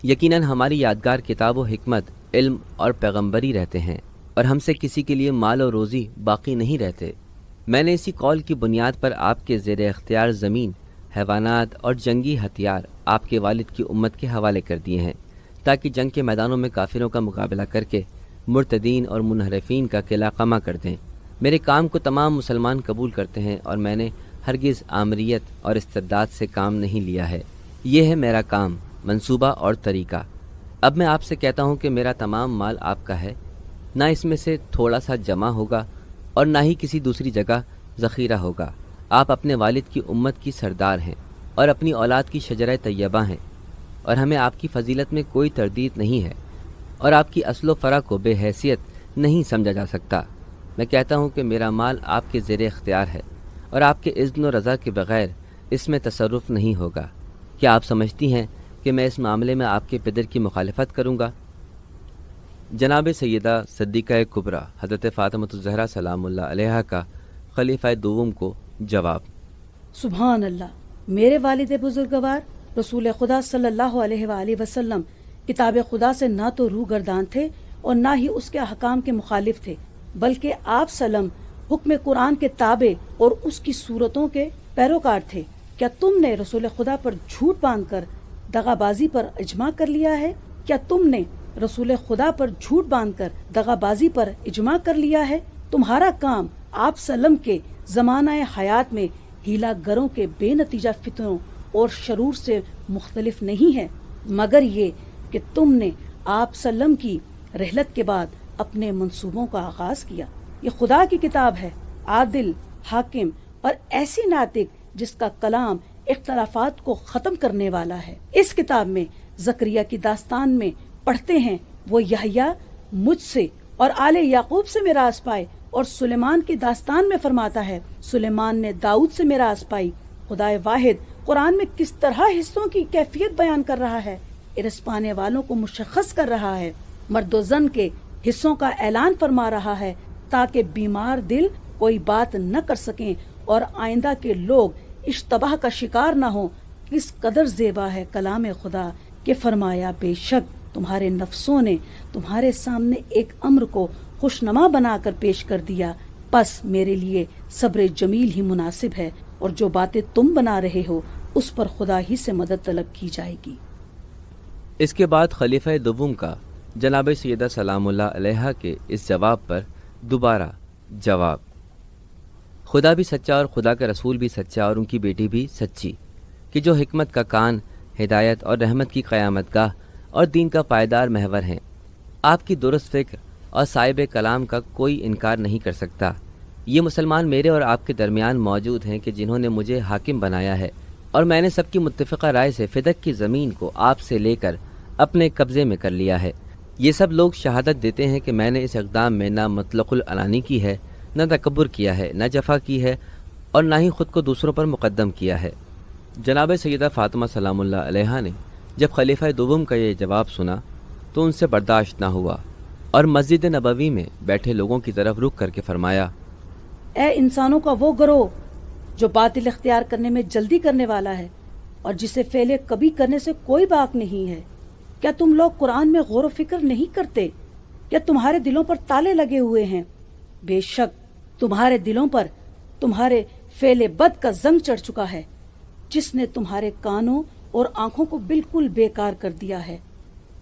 S1: یقیناً ہماری یادگار کتاب و حکمت، علم اور پیغمبری رہتے ہیں، اور ہم سے کسی کے لیے مال و روزی باقی نہیں رہتے۔ میں نے اسی قول کی بنیاد پر آپ کے زیر اختیار زمین، حیوانات اور جنگی ہتھیار آپ کے والد کی امت کے حوالے کر دیے ہیں، تاکہ جنگ کے میدانوں میں کافروں کا مقابلہ کر کے مرتدین اور منحرفین کا قلعہ قمع کر دیں۔ میرے کام کو تمام مسلمان قبول کرتے ہیں، اور میں نے ہرگز آمریت اور استبداد سے کام نہیں لیا ہے۔ یہ ہے میرا کام، منصوبہ اور طریقہ۔ اب میں آپ سے کہتا ہوں کہ میرا تمام مال آپ کا ہے، نہ اس میں سے تھوڑا سا جمع ہوگا اور نہ ہی کسی دوسری جگہ ذخیرہ ہوگا۔ آپ اپنے والد کی امت کی سردار ہیں اور اپنی اولاد کی شجرہ طیبہ ہیں، اور ہمیں آپ کی فضیلت میں کوئی تردید نہیں ہے، اور آپ کی اصل و فرع کو بے حیثیت نہیں سمجھا جا سکتا۔ میں کہتا ہوں کہ میرا مال آپ کے زیر اختیار ہے، اور آپ کے اذن و رضا کے بغیر اس میں تصرف نہیں ہوگا۔ کیا آپ سمجھتی ہیں کہ میں اس معاملے میں آپ کے پدر کی مخالفت کروں گا؟ جناب سیدہ صدیقہ کبریٰ حضرت فاطمہ الزہرا سلام اللہ علیہا کا خلیفہ دوم کو جواب:
S2: سبحان اللہ، میرے والد بزرگوار رسول خدا صلی اللہ علیہ وآلہ وسلم کتاب خدا سے نہ تو روگردان تھے اور نہ ہی اس کے احکام کے مخالف تھے، بلکہ آپ سلم حکم قرآن کے تابع اور اس کی صورتوں کے پیروکار تھے۔ کیا تم نے رسول خدا پر جھوٹ باندھ کر دغا بازی پر اجماع کر لیا ہے؟ کیا تم نے رسول خدا پر جھوٹ باندھ کر دغا بازی پر اجماع کر لیا ہے؟ تمہارا کام آپ سلم کے زمانہ حیات میں ہیلا گروں کے بے نتیجہ فتنوں اور شرور سے مختلف نہیں ہے، مگر یہ کہ تم نے آپ سلم کی رحلت کے بعد اپنے منصوبوں کا آغاز کیا۔ یہ خدا کی کتاب ہے، عادل، حاکم اور ایسی ناطق جس کا کلام اختلافات کو ختم کرنے والا ہے۔ اس کتاب میں زکریا کی داستان میں پڑھتے ہیں وہ یحییٰ مجھ سے اور آل یعقوب سے میراث پائے، اور سلیمان کی داستان میں فرماتا ہے سلیمان نے داؤد سے میراث پائی۔ خدائے واحد قرآن میں کس طرح حصوں کی کیفیت بیان کر رہا ہے، ارث پانے والوں کو مشخص کر رہا ہے، مرد و زن کے حصوں کا اعلان فرما رہا ہے تاکہ بیمار دل کوئی بات نہ کر سکیں اور آئندہ کے لوگ اشتباہ کا شکار نہ ہوں۔ کس قدر زیبا ہے کلام خدا کہ فرمایا بے شک تمہارے نفسوں نے تمہارے سامنے ایک امر کو خوشنما بنا کر پیش کر دیا، پس میرے لیے صبر جمیل ہی مناسب ہے، اور جو باتیں تم بنا رہے ہو اس پر خدا ہی سے مدد طلب کی جائے گی۔
S1: اس کے بعد خلیفہ دوم کا جناب سیدہ سلام اللہ علیہا کے اس جواب پر دوبارہ جواب، خدا بھی سچا اور خدا کا رسول بھی سچا اور ان کی بیٹی بھی سچی، کہ جو حکمت کا کان، ہدایت اور رحمت کی قیامت گاہ اور دین کا پائیدار محور ہیں۔ آپ کی درست فکر اور صاحب کلام کا کوئی انکار نہیں کر سکتا۔ یہ مسلمان میرے اور آپ کے درمیان موجود ہیں کہ جنہوں نے مجھے حاکم بنایا ہے، اور میں نے سب کی متفقہ رائے سے فدق کی زمین کو آپ سے لے کر اپنے قبضے میں کر لیا ہے۔ یہ سب لوگ شہادت دیتے ہیں کہ میں نے اس اقدام میں نہ مطلق العنانی کی ہے، نہ تکبر کیا ہے، نہ جفا کی ہے، اور نہ ہی خود کو دوسروں پر مقدم کیا ہے۔ جناب سیدہ فاطمہ سلام اللہ علیہا نے جب خلیفہ دوم کا یہ جواب سنا تو ان سے برداشت نہ ہوا، اور مسجد نبوی میں بیٹھے لوگوں کی طرف رخ کر کے فرمایا،
S2: اے انسانوں کا وہ گروہ جو باطل اختیار کرنے میں جلدی کرنے والا ہے اور جسے فعل کبھی کرنے سے کوئی باک نہیں ہے، کیا تم لوگ قرآن میں غور و فکر نہیں کرتے؟ کیا تمہارے دلوں پر تالے لگے ہوئے ہیں؟ بے شک تمہارے دلوں پر تمہارے فعل بد کا زنگ چڑھ چکا ہے، جس نے تمہارے کانوں اور آنکھوں کو بالکل بیکار کر دیا ہے۔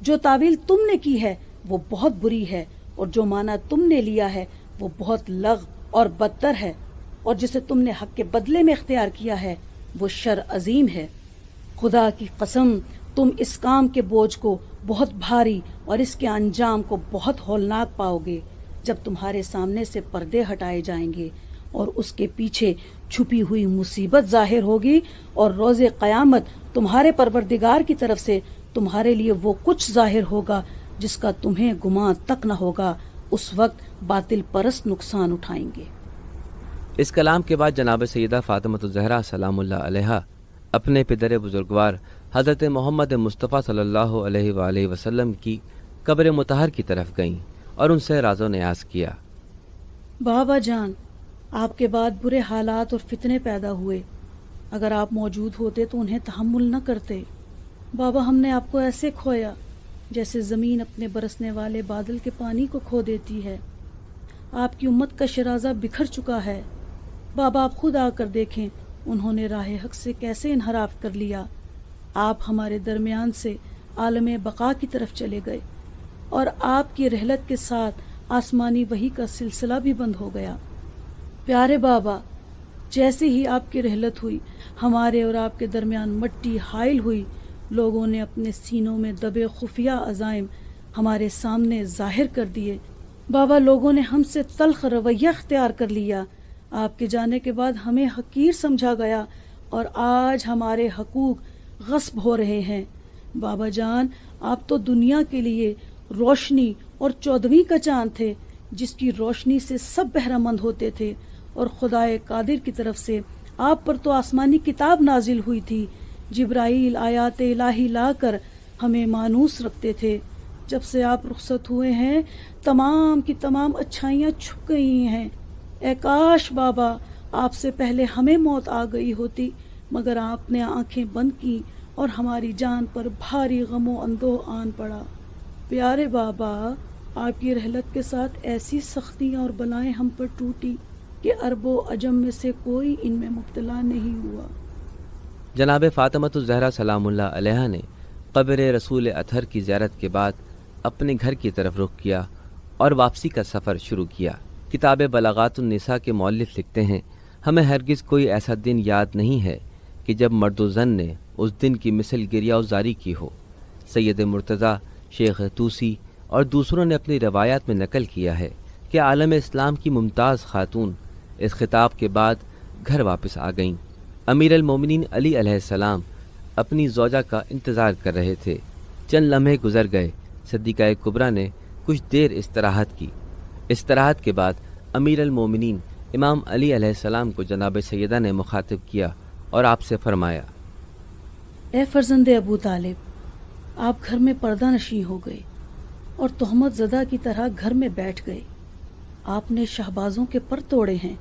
S2: جو تعویل تم نے کی ہے وہ بہت بری ہے، اور جو معنی تم نے لیا ہے وہ بہت لغو اور بدتر ہے، اور جسے تم نے حق کے بدلے میں اختیار کیا ہے وہ شر عظیم ہے۔ خدا کی قسم تم اس کام کے بوجھ کو بہت بھاری اور اس کے انجام کو بہت ہولناک پاؤ گے، جب تمہارے سامنے سے پردے ہٹائے جائیں گے اور اس کے پیچھے چھپی ہوئی مصیبت ظاہر ہوگی، اور روز قیامت تمہارے پروردگار کی طرف سے تمہارے لیے وہ کچھ ظاہر ہوگا جس کا تمہیں گمان تک نہ ہوگا۔ اس وقت باطل پرست نقصان اٹھائیں گے۔
S1: اس کلام کے بعد جناب سیدہ فاطمہ الزہرا سلام اللہ علیہا اپنے پدر بزرگوار حضرت محمد مصطفیٰ صلی اللہ علیہ وآلہ وسلم کی قبر مطہر کی طرف گئیں اور ان سے راز و نیاز کیا۔
S2: بابا جان، آپ کے بعد برے حالات اور فتنے پیدا ہوئے، اگر آپ موجود ہوتے تو انہیں تحمل نہ کرتے۔ بابا، ہم نے آپ کو ایسے کھویا جیسے زمین اپنے برسنے والے بادل کے پانی کو کھو دیتی ہے۔ آپ کی امت کا شرازہ بکھر چکا ہے۔ بابا، آپ خود آ کر دیکھیں انہوں نے راہ حق سے کیسے انحراف کر لیا۔ آپ ہمارے درمیان سے عالم بقا کی طرف چلے گئے، اور آپ کی رحلت کے ساتھ آسمانی وحی کا سلسلہ بھی بند ہو گیا۔ پیارے بابا، جیسے ہی آپ کی رحلت ہوئی ہمارے اور آپ کے درمیان مٹی حائل ہوئی، لوگوں نے اپنے سینوں میں دبے خفیہ عزائم ہمارے سامنے ظاہر کر دیے۔ بابا، لوگوں نے ہم سے تلخ رویہ اختیار کر لیا۔ آپ کے جانے کے بعد ہمیں حقیر سمجھا گیا، اور آج ہمارے حقوق غصب ہو رہے ہیں۔ بابا جان، آپ تو دنیا کے لیے روشنی اور 14ویں کا چاند تھے، جس کی روشنی سے سب بہرہ مند ہوتے تھے، اور خدائے قادر کی طرف سے آپ پر تو آسمانی کتاب نازل ہوئی تھی۔ جبرائیل آیات الہی لا کر ہمیں مانوس رکھتے تھے۔ جب سے آپ رخصت ہوئے ہیں تمام کی تمام اچھائیاں چھپ گئی ہیں۔ اے کاش بابا، آپ سے پہلے ہمیں موت آ گئی ہوتی، مگر آپ نے آنکھیں بند کی اور ہماری جان پر بھاری غم و اندوہ آن پڑا۔ پیارے بابا، آپ کی رحلت کے ساتھ ایسی سختیاں اور بلائیں ہم پر ٹوٹی کہ عرب و عجم میں سے کوئی ان میں مبتلا نہیں ہوا۔
S1: جناب فاطمہ الزہرا سلام اللہ علیہا نے قبر رسول اطہر کی زیارت کے بعد اپنے گھر کی طرف رخ کیا اور واپسی کا سفر شروع کیا۔ کتاب بلاغات النساء کے مؤلف لکھتے ہیں، ہمیں ہرگز کوئی ایسا دن یاد نہیں ہے کہ جب مرد و زن نے اس دن کی مثل گریہ و زاری کی ہو۔ سید مرتضیٰ، شیخ توسی اور دوسروں نے اپنی روایات میں نقل کیا ہے کہ عالم اسلام کی ممتاز خاتون اس خطاب کے بعد گھر واپس آ گئیں۔ امیر المومنین علی علیہ السلام اپنی زوجہ کا انتظار کر رہے تھے۔ چند لمحے گزر گئے۔ صدیقہ کبریٰ نے کچھ دیر استراحت کی۔ استراحت کے بعد امیر المومنین امام علی علیہ السلام کو جناب سیدہ نے مخاطب کیا اور آپ سے فرمایا،
S2: اے فرزند ابو طالب، آپ گھر میں پردہ نشین ہو گئے اور تہمت زدہ کی طرح گھر میں بیٹھ گئے۔ آپ نے شہبازوں کے پر توڑے ہیں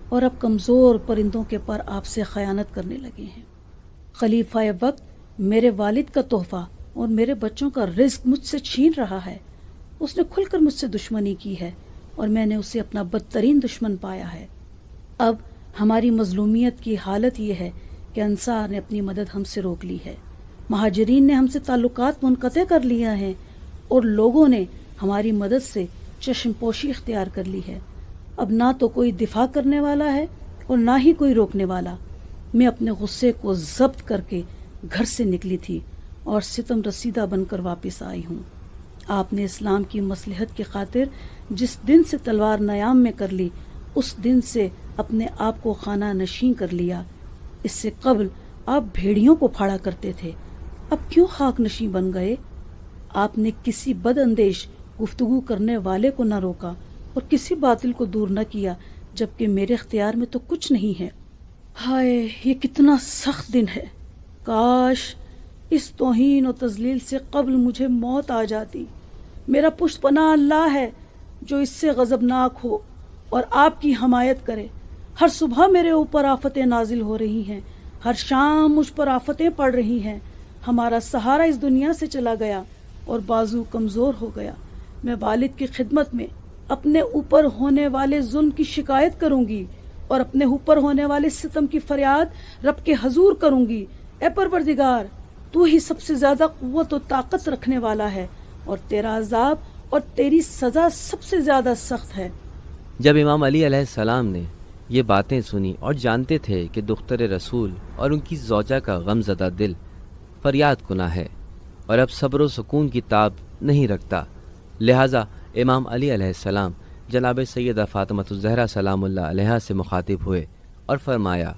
S2: اور اب کمزور پرندوں کے پر آپ سے خیانت کرنے لگے ہیں۔ خلیفہ وقت میرے والد کا تحفہ اور میرے بچوں کا رزق مجھ سے چھین رہا ہے۔ اس نے کھل کر مجھ سے دشمنی کی ہے اور میں نے اسے اپنا بدترین دشمن پایا ہے۔ اب ہماری مظلومیت کی حالت یہ ہے کہ انصار نے اپنی مدد ہم سے روک لی ہے، مہاجرین نے ہم سے تعلقات منقطع کر لیا ہیں اور لوگوں نے ہماری مدد سے چشم پوشی اختیار کر لی ہے۔ اب نہ تو کوئی دفاع کرنے والا ہے اور نہ ہی کوئی روکنے والا۔ میں اپنے غصے کو ضبط کر کے گھر سے نکلی تھی اور ستم رسیدہ بن کر واپس آئی ہوں۔ آپ نے اسلام کی مصلحت کی خاطر جس دن سے تلوار نیام میں کر لی، اس دن سے اپنے آپ کو خانہ نشین کر لیا۔ اس سے قبل آپ بھیڑیوں کو پھاڑا کرتے تھے، اب کیوں خاک نشین بن گئے؟ آپ نے کسی بد اندیش گفتگو کرنے والے کو نہ روکا اور کسی باطل کو دور نہ کیا، جبکہ میرے اختیار میں تو کچھ نہیں ہے۔ ہائے، یہ کتنا سخت دن ہے! کاش اس توہین و تذلیل سے قبل مجھے موت آ جاتی۔ میرا پشت پناہ اللہ ہے جو اس سے غضبناک ہو اور آپ کی حمایت کرے۔ ہر صبح میرے اوپر آفتیں نازل ہو رہی ہیں، ہر شام مجھ پر آفتیں پڑ رہی ہیں۔ ہمارا سہارا اس دنیا سے چلا گیا اور بازو کمزور ہو گیا۔ میں والد کی خدمت میں اپنے اوپر ہونے والے ظلم کی شکایت کروں گی اور اپنے اوپر ہونے والے ستم کی فریاد رب کے حضور کروں گی۔ اے پروردگار، تو ہی سب سے زیادہ قوت و طاقت رکھنے والا ہے اور تیرا عذاب اور تیری سزا سب سے زیادہ سخت ہے۔
S1: جب امام علی علیہ السلام نے یہ باتیں سنی اور جانتے تھے کہ دختر رسول اور ان کی زوجہ کا غم زدہ دل فریاد کناں ہے اور اب صبر و سکون کی تاب نہیں رکھتا، لہٰذا امام علی علیہ السلام جناب سیدہ فاطمۃ الزہرا سلام اللہ علیہا سے مخاطب ہوئے اور فرمایا،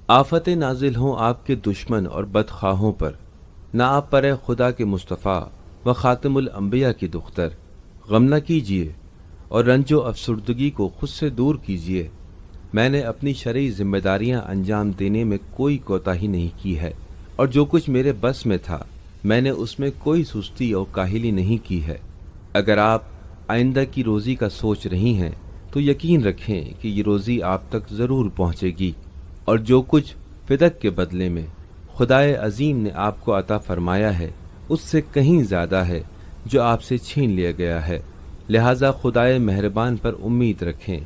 S3: آفتیں نازل ہوں آپ کے دشمن اور بدخواہوں پر، نہ آپ پر اے خدا کے مصطفیٰ و خاتم الانبیاء کی دختر، غم نہ کیجیے اور رنج و افسردگی کو خود سے دور کیجیے۔ میں نے اپنی شرعی ذمہ داریاں انجام دینے میں کوئی کوتاہی نہیں کی ہے، اور جو کچھ میرے بس میں تھا میں نے اس میں کوئی سستی اور کاہلی نہیں کی ہے۔ اگر آپ آئندہ کی روزی کا سوچ رہی ہیں تو یقین رکھیں کہ یہ روزی آپ تک ضرور پہنچے گی، اور جو کچھ فدق کے بدلے میں خدائے عظیم نے آپ کو عطا فرمایا ہے اس سے کہیں زیادہ ہے جو آپ سے چھین لیا گیا ہے، لہٰذا خدائے مہربان پر امید رکھیں،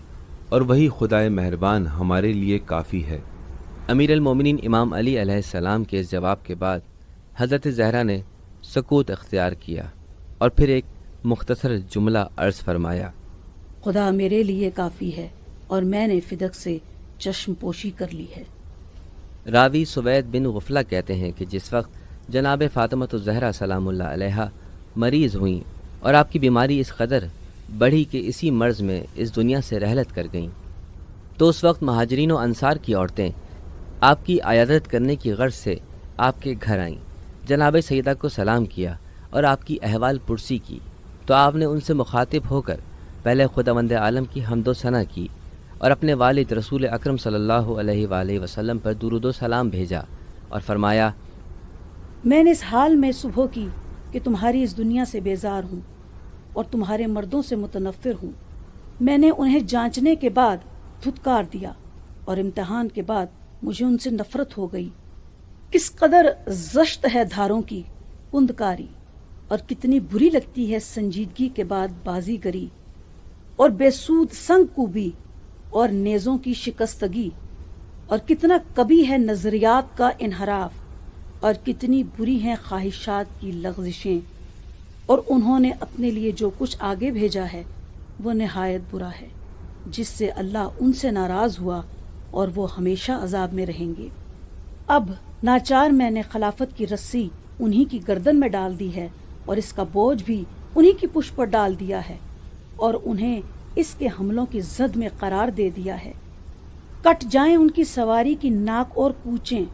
S3: اور وہی خدائے مہربان ہمارے لیے کافی ہے۔
S1: امیر المومنین امام علی علیہ السلام کے اس جواب کے بعد حضرت زہرا نے سکوت اختیار کیا اور پھر ایک مختصر جملہ عرض فرمایا،
S2: خدا میرے لیے کافی ہے اور میں نے فدق سے چشم پوشی کر لی ہے۔
S1: راوی سوید بن غفلہ کہتے ہیں کہ جس وقت جناب فاطمۃ الزہرا سلام اللہ علیہا مریض ہوئیں اور آپ کی بیماری اس قدر بڑھی کہ اسی مرض میں اس دنیا سے رحلت کر گئیں، تو اس وقت مہاجرین و انصار کی عورتیں آپ کی عیادت کرنے کی غرض سے آپ کے گھر آئیں، جناب سیدہ کو سلام کیا اور آپ کی احوال پرسی کی، تو آپ نے ان سے مخاطب ہو کر پہلے خداوند عالم کی حمد و ثنا کی اور اپنے والد رسول اکرم صلی اللہ علیہ وآلہ وسلم پر درود و سلام بھیجا اور فرمایا،
S2: میں نے اس حال میں صبح کی کہ تمہاری اس دنیا سے بیزار ہوں اور تمہارے مردوں سے متنفر ہوں۔ میں نے انہیں جانچنے کے بعد دھتکار دیا اور امتحان کے بعد مجھے ان سے نفرت ہو گئی۔ کس قدر زشت ہے دھاروں کی کندکاری، اور کتنی بری لگتی ہے سنجیدگی کے بعد بازی گری، اور بے سود سنگ کوبی اور نیزوں کی شکستگی، اور کتنا کبھی ہے نظریات کا انحراف، اور کتنی بری ہیں خواہشات کی لغزشیں، اور انہوں نے اپنے لیے جو کچھ آگے بھیجا ہے وہ نہایت برا ہے، جس سے اللہ ان سے ناراض ہوا اور وہ ہمیشہ عذاب میں رہیں گے۔ اب ناچار میں نے خلافت کی رسی انہی کی گردن میں ڈال دی ہے اور اس کا بوجھ بھی انہی کی پشت پر ڈال دیا ہے اور انہیں اس کے حملوں کی زد میں قرار دے دیا ہے۔ کٹ جائیں ان کی سواری کی ناک اور کوچیں،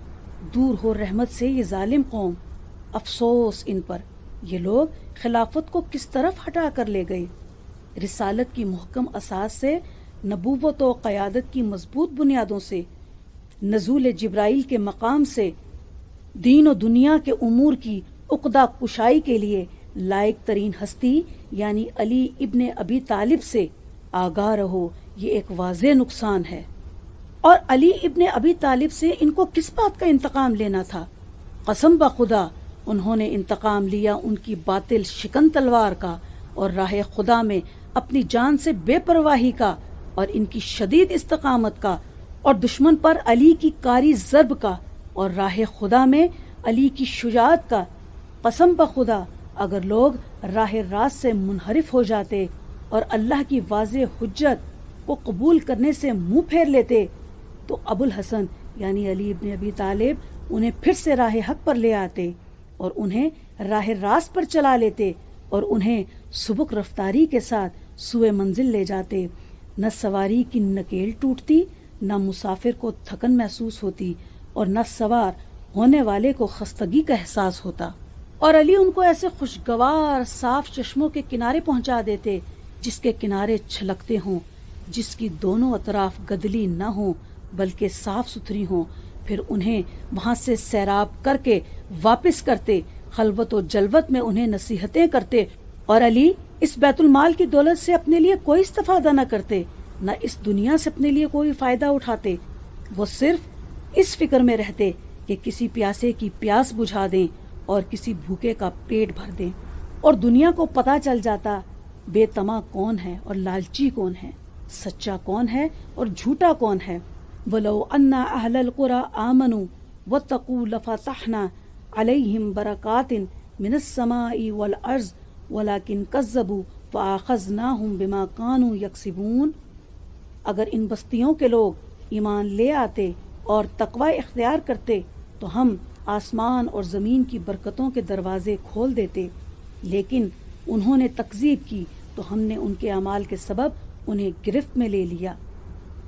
S2: دور ہو رحمت سے یہ ظالم قوم، افسوس ان پر، یہ لوگ خلافت کو کس طرف ہٹا کر لے گئے۔ رسالت کی محکم اساس سے، نبوت و قیادت کی مضبوط بنیادوں سے، نزول جبرائیل کے مقام سے، دین و دنیا کے امور کی عقدہ کشائی کے لیے لائق ترین ہستی یعنی علی ابن ابی طالب سے آگاہ رہو، یہ ایک واضح نقصان ہے۔ اور علی ابن ابی طالب سے ان کو کس بات کا انتقام لینا تھا؟ قسم بخدا انہوں نے انتقام لیا ان کی باطل شکن تلوار کا اور راہ خدا میں اپنی جان سے بے پرواہی کا اور ان کی شدید استقامت کا، اور دشمن پر علی کی کاری ضرب کا اور راہ خدا میں علی کی شجاعت کا۔ قسم بخدا اگر لوگ راہ راست سے منحرف ہو جاتے اور اللہ کی واضح حجت کو قبول کرنے سے منہ پھیر لیتے تو ابو الحسن یعنی علی ابن ابی طالب انہیں پھر سے راہ حق پر لے آتے اور انہیں راہ راست پر چلا لیتے اور انہیں سبک رفتاری کے ساتھ سوئے منزل لے جاتے۔ نہ سواری کی نکیل ٹوٹتی، نہ مسافر کو تھکن محسوس ہوتی اور نہ سوار ہونے والے کو خستگی کا احساس ہوتا، اور علی ان کو ایسے خوشگوار صاف چشموں کے کنارے پہنچا دیتے جس کے کنارے چھلکتے ہوں، جس کی دونوں اطراف گدلی نہ ہوں بلکہ صاف ستھری ہوں، پھر انہیں وہاں سے سیراب کر کے واپس کرتے، خلوت و جلوت میں انہیں نصیحتیں کرتے، اور علی اس بیت المال کی دولت سے اپنے لیے کوئی استفادہ نہ کرتے، نہ اس دنیا سے اپنے لیے کوئی فائدہ اٹھاتے۔ وہ صرف اس فکر میں رہتے کہ کسی پیاسے کی پیاس بجھا دیں اور کسی بھوکے کا پیٹ بھر دیں، اور دنیا کو پتہ چل جاتا بے طمع کون ہے اور لالچی کون ہے، سچا کون ہے اور جھوٹا کون ہے۔ وَلَوْ أَنَّ أَهْلَ الْقُرَىٰ آمَنُوا وَاتَّقُوا لَفَتَحْنَا عَلَيْهِمْ بَرَكَاتٍ مِّنَ السَّمَاءِ وَالْأَرْضِ وَلَٰكِن كَذَّبُوا فَأَخَذْنَاهُمْ بِمَا كَانُوا يَكْسِبُونَ۔ اگر ان بستیوں کے لوگ ایمان لے آتے اور تقوی اختیار کرتے تو ہم آسمان اور زمین کی برکتوں کے دروازے کھول دیتے، لیکن انہوں نے تکذیب کی تو ہم نے ان کے اعمال کے سبب انہیں گرفت میں لے لیا۔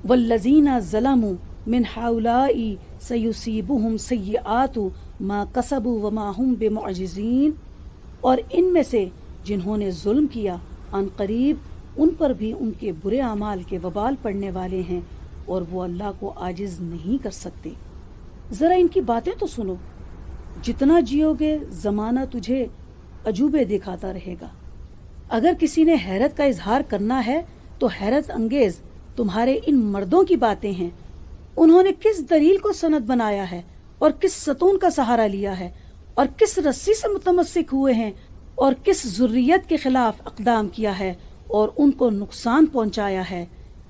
S2: وَالَّذِينَ ظَلَمُوا مِنْ هَٰؤُلَاءِ سَيُصِيبُهُمْ سَيِّئَاتُ مَا كَسَبُوا وَمَا هُمْ بِمُعْجِزِينَ۔ اور ان میں سے جنہوں نے ظلم کیا عن قریب ان پر بھی ان کے برے اعمال کے وبال پڑنے والے ہیں، اور وہ اللہ کو عاجز نہیں کر سکتے۔ ذرا ان کی باتیں تو سنو، جتنا جیو گے زمانہ تجھے عجوبے دکھاتا رہے گا۔ اگر کسی نے حیرت کا اظہار کرنا ہے تو حیرت انگیز تمہارے ان مردوں کی باتیں ہیں۔ انہوں نے کس دلیل کو سند بنایا ہے اور کس ستون کا سہارا لیا ہے اور کس رسی سے متمسک ہوئے ہیں اور کس ذریت کے خلاف اقدام کیا ہے اور ان کو نقصان پہنچایا ہے۔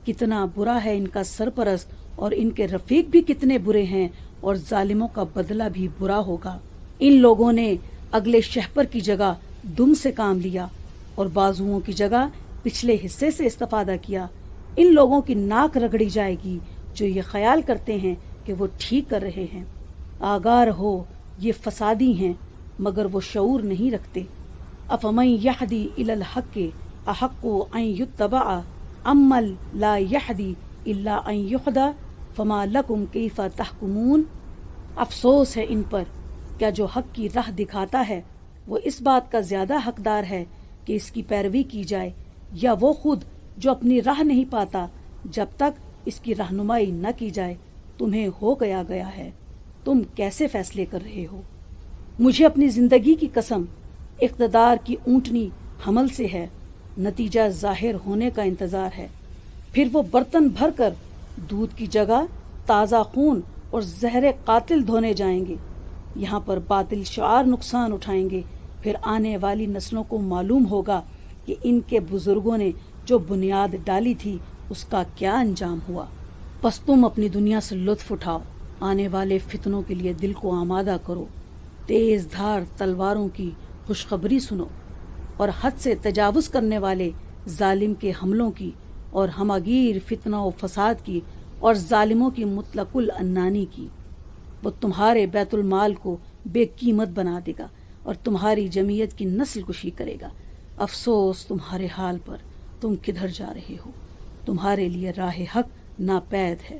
S2: کتنا برا ہے ان کا سرپرست اور ان کے رفیق بھی کتنے برے ہیں، اور ظالموں کا بدلہ بھی برا ہوگا۔ ان لوگوں نے اگلے شہپر کی جگہ دم سے کام لیا اور بازوؤں کی جگہ پچھلے حصے سے استفادہ کیا۔ ان لوگوں کی ناک رگڑی جائے گی جو یہ خیال کرتے ہیں کہ وہ ٹھیک کر رہے ہیں۔ آگاہ رہو یہ فسادی ہیں مگر وہ شعور نہیں رکھتے۔ افمن یہدی الی الحق احق ان یتبع امن لا یہدی الا ان یہدی فما لکم کیف تحکمون۔ افسوس ہے ان پر، کیا جو حق کی راہ دکھاتا ہے وہ اس بات کا زیادہ حقدار ہے کہ اس کی پیروی کی جائے، یا وہ خود جو اپنی راہ نہیں پاتا جب تک اس کی رہنمائی نہ کی جائے؟ تمہیں ہو گیا ہے، تم کیسے فیصلے کر رہے ہو؟ مجھے اپنی زندگی کی قسم، اقتدار کی اونٹنی حمل سے ہے، نتیجہ ظاہر ہونے کا انتظار ہے۔ پھر وہ برتن بھر کر دودھ کی جگہ تازہ خون اور زہر قاتل دھونے جائیں گے۔ یہاں پر باطل شعار نقصان اٹھائیں گے، پھر آنے والی نسلوں کو معلوم ہوگا کہ ان کے بزرگوں نے جو بنیاد ڈالی تھی اس کا کیا انجام ہوا۔ پس تم اپنی دنیا سے لطف اٹھاؤ، آنے والے فتنوں کے لیے دل کو آمادہ کرو، تیز دھار تلواروں کی خوشخبری سنو، اور حد سے تجاوز کرنے والے ظالم کے حملوں کی، اور ہماگیر فتنہ و فساد کی، اور ظالموں کی مطلق العنانی کی۔ وہ تمہارے بیت المال کو بے قیمت بنا دے گا اور تمہاری جمعیت کی نسل کشی کرے گا۔ افسوس تمہارے حال پر، تم کدھر جا رہے ہو؟ تمہارے لیے راہ حق ناپید ہے۔